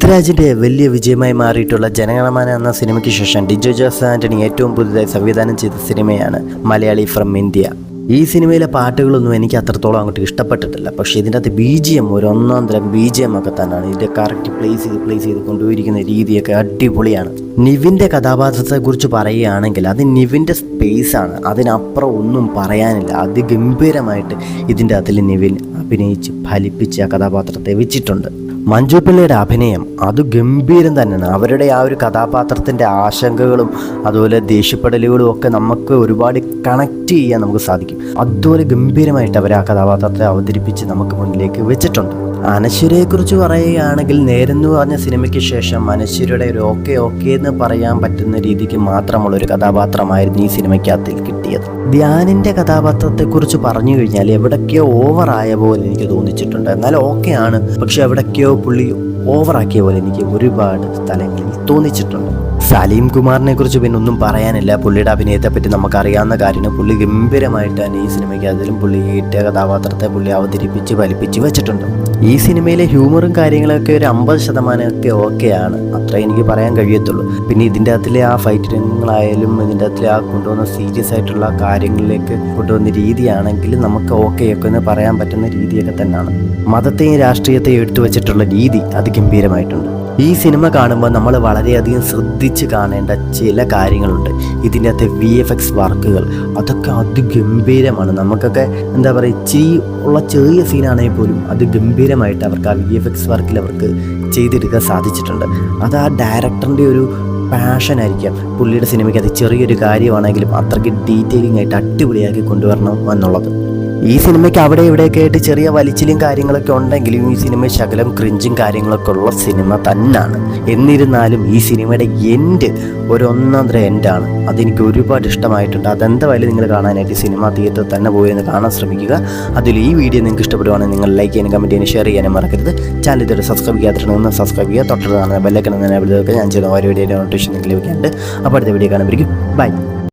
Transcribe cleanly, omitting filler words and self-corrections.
പൃഥ്വിരാജിന്റെ വലിയ വിജയമായി മാറിയിട്ടുള്ള ജനഗണമന എന്ന സിനിമയ്ക്ക് ശേഷം ഡിജോ ജോസ് ആന്റണി ഏറ്റവും പുതുതായി സംവിധാനം ചെയ്ത സിനിമയാണ് മലയാളി ഫ്രം ഇന്ത്യ. ഈ സിനിമയിലെ പാട്ടുകളൊന്നും എനിക്ക് അത്രത്തോളം അങ്ങോട്ട് ഇഷ്ടപ്പെട്ടിട്ടില്ല. പക്ഷേ ഇതിൻ്റെ അകത്ത് BGM ഒരു ഒന്നാം തരം BGM ഒക്കെ തന്നെയാണ്. ഇതിൻ്റെ കറക്റ്റ് പ്ലേസ് ചെയ്ത് കൊണ്ടുപോയിരിക്കുന്ന രീതിയൊക്കെ അടിപൊളിയാണ്. നിവിൻ്റെ കഥാപാത്രത്തെക്കുറിച്ച് പറയുകയാണെങ്കിൽ അത് നിവിൻ്റെ സ്പേസാണ്, അതിനപ്പുറം ഒന്നും പറയാനില്ല. അതിഗംഭീരമായിട്ട് ഇതിൻ്റെ അതിൽ നിവിൻ അഭിനയിച്ച് ഫലിപ്പിച്ച് ആ കഥാപാത്രത്തെ വെച്ചിട്ടുണ്ട്. മഞ്ജു പിള്ളയുടെ അഭിനയം അത് ഗംഭീരം തന്നെയാണ്. അവരുടെ ആ ഒരു കഥാപാത്രത്തിൻ്റെ ആശങ്കകളും അതുപോലെ ദേഷ്യപ്പെടലുകളും ഒക്കെ നമുക്ക് ഒരുപാട് കണക്ട് ചെയ്യാൻ നമുക്ക് സാധിക്കും. അതുപോലെ ഗംഭീരമായിട്ട് അവർ ആ കഥാപാത്രത്തെ അവതരിപ്പിച്ച് നമുക്ക് മുന്നിലേക്ക് വെച്ചിട്ടുണ്ട്. അനശ്വരയെക്കുറിച്ച് പറയുകയാണെങ്കിൽ നേരെന്ന് പറഞ്ഞ സിനിമയ്ക്ക് ശേഷം അനശ്വരയുടെ ഒരു ഓക്കെ എന്ന് പറയാൻ പറ്റുന്ന രീതിക്ക് മാത്രമുള്ളൊരു കഥാപാത്രമായിരുന്നു ഈ സിനിമയ്ക്കകത്തിൽ കിട്ടിയത്. ധ്യാനിൻ്റെ കഥാപാത്രത്തെക്കുറിച്ച് പറഞ്ഞു കഴിഞ്ഞാൽ എവിടൊക്കെയോ ഓവറായ പോലെ എനിക്ക് തോന്നിച്ചിട്ടുണ്ട്. എന്നാൽ ഓക്കെയാണ്, പക്ഷെ എവിടൊക്കെയോ പുള്ളി ഓവറാക്കിയ പോലെ എനിക്ക് ഒരുപാട് സ്ഥലങ്ങളിൽ തോന്നിച്ചിട്ടുണ്ട്. സലീം കുമാറിനെ കുറിച്ച് പിന്നെ ഒന്നും പറയാനില്ല. പുള്ളിയുടെ അഭിനയത്തെപ്പറ്റി നമുക്കറിയാവുന്ന കാര്യമാണ്. പുള്ളി ഗംഭീരമായിട്ട് തന്നെ ഈ സിനിമയ്ക്ക് അതിലും പുള്ളി ഏറ്റ കഥാപാത്രത്തെ പുള്ളി അവതരിപ്പിച്ച് ഫലിപ്പിച്ച് വെച്ചിട്ടുണ്ട്. ഈ സിനിമയിലെ ഹ്യൂമറും കാര്യങ്ങളൊക്കെ ഒരു 50% ഓക്കെയാണ്, അത്ര എനിക്ക് പറയാൻ കഴിയത്തുള്ളൂ. പിന്നെ ഇതിൻ്റെ അകത്തിലെ ആ ഫൈറ്റ് രംഗങ്ങളായാലും ഇതിൻ്റെ അകത്തിലെ ആ കൊണ്ടുവന്ന സീരിയസ് ആയിട്ടുള്ള കാര്യങ്ങളിലേക്ക് കൊണ്ടുവന്ന രീതിയാണെങ്കിൽ നമുക്ക് ഓക്കെ എന്ന് പറയാൻ പറ്റുന്ന രീതിയൊക്കെ തന്നെയാണ്. മതത്തെയും രാഷ്ട്രീയത്തെയും എടുത്തു വെച്ചിട്ടുള്ള രീതി അത് ഗംഭീരമായിട്ടുണ്ട്. ഈ സിനിമ കാണുമ്പോൾ നമ്മൾ വളരെയധികം ശ്രദ്ധിച്ച് കാണേണ്ട ചില കാര്യങ്ങളുണ്ട്. ഇതിൻ്റെ അകത്തെ VFX വർക്കുകൾ അതൊക്കെ അതിഗംഭീരമാണ്. നമുക്കൊക്കെ എന്താ പറയുക, ഇച്ചിരി ഉള്ള ചെറിയ സീനാണെങ്കിൽ പോലും അത് ഗംഭീരമായിട്ട് അവർക്ക് ആ VFX വർക്കിൽ അവർക്ക് ചെയ്തെടുക്കാൻ സാധിച്ചിട്ടുണ്ട്. അത് ആ ഡയറക്ടറിൻ്റെ ഒരു പാഷനായിരിക്കാം. പുള്ളിയുടെ സിനിമയ്ക്ക് അത് ചെറിയൊരു കാര്യമാണെങ്കിലും അത്രയ്ക്ക് ഡീറ്റെയിലിംഗ് ആയിട്ട് അടിപൊളിയാക്കി കൊണ്ടുവരണം എന്നുള്ളത്. ഈ സിനിമയ്ക്ക് അവിടെ ഇവിടെയൊക്കെ ആയിട്ട് ചെറിയ വലിച്ചിലും കാര്യങ്ങളൊക്കെ ഉണ്ടെങ്കിലും ഈ സിനിമ ശകലം ക്രിഞ്ചും കാര്യങ്ങളൊക്കെ ഉള്ള സിനിമ തന്നെയാണ്. എന്നിരുന്നാലും ഈ സിനിമയുടെ എൻഡ് ഒരു ഒന്നാം തരം എൻഡാണ്. അതെനിക്ക് ഒരുപാട് ഇഷ്ടമായിട്ടുണ്ട്. അതെന്തായാലും നിങ്ങൾ കാണാനായിട്ട് സിനിമ തിയേറ്ററിൽ തന്നെ പോയി ഒന്ന് കാണാൻ ശ്രമിക്കുക. അതിൽ ഈ വീഡിയോ നിങ്ങൾക്ക് ഇഷ്ടപ്പെടുവാണെങ്കിൽ നിങ്ങൾ ലൈക്ക് ചെയ്യാനും കമൻറ്റ് ചെയ്യാനും ഷെയർ ചെയ്യാനും മറക്കരുത്. ചാനൽ ഇതുവരെ സബ്സ്ക്രൈബ് ചെയ്യാത്തിട്ടുണ്ടെങ്കിൽ സബ്സ്ക്രൈബ് ചെയ്യുക. തൊട്ടടുത്ത് കാണുന്ന ബെല്ലൈക്കൺ തന്നെ ഞാൻ ചെയ്യുന്ന ഓരോ വീഡിയോ നോട്ടിഫിക്കേഷൻ നിങ്ങൾക്ക് ലഭിക്കാനുണ്ട്. അപ്പോൾ അടുത്ത വീഡിയോ കാണുമ്പോഴേക്കും ബൈ.